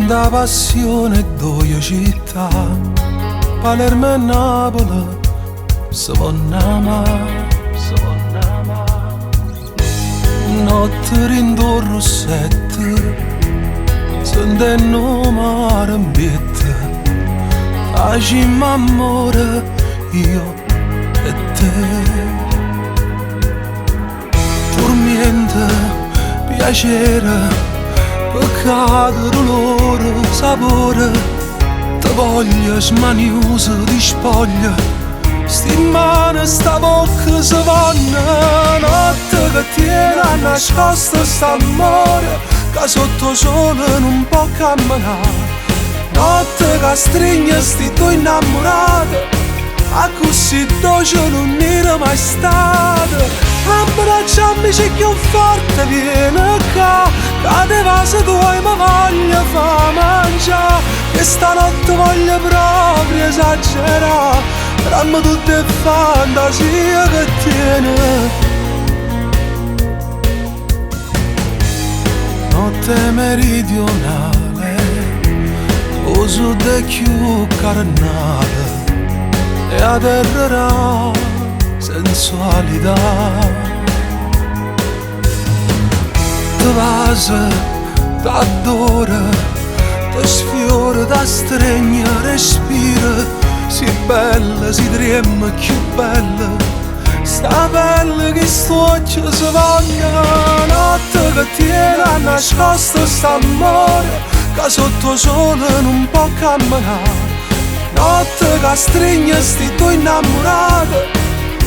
Da passione due città, Palermo e Napoli, si vanno notte rindo rossette, sentendo mare in biette, facciamo amore io e te. Dormiente, piacere, peccato, dolore, sapore, te voglio smaniusa di spoglia, sti mani, sta bocca si vanno, notte che tiene a nascosto st'amore, che sotto sole non può camminare, notte che stringe sti due innamorati, a così dolce non era mai stato. Abbracciami più forte, vieni qua, che te va se vuoi mi voglio fa mangiare, che stanotte voglio proprio esagerare, rammo tutte fantasie che tiene. Notte meridionale, o sud è più carnale, e atterrerà sensualità. Te vase, t'adora, te sfiora, te stregna, respira, si bella, si trema, più bella, sta bella che st'occhio si voglia, notte che tiene a nascosto st'amore, che sotto sole non può camminare, notte che stringe sti due innamorati,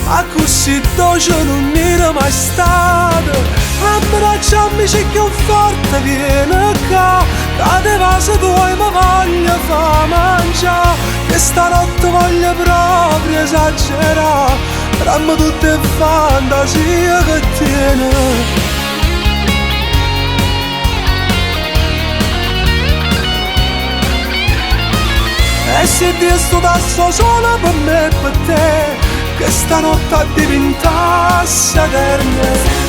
a così dolce non era mai stato. Abbracciami più forte, vieni qua, che te va se vuoi mi voglio fa mangiare, che stanotte voglio proprio esagerare, rammo tutte fantasie che tiene. E se ti sto tasso solo per me e per te, che stanotte diventasse eterna,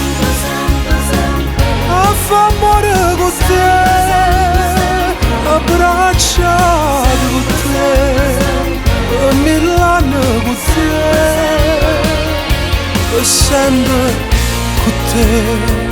a fa amore con te, abbracciato con te, mill'anni con te, e sempre con te.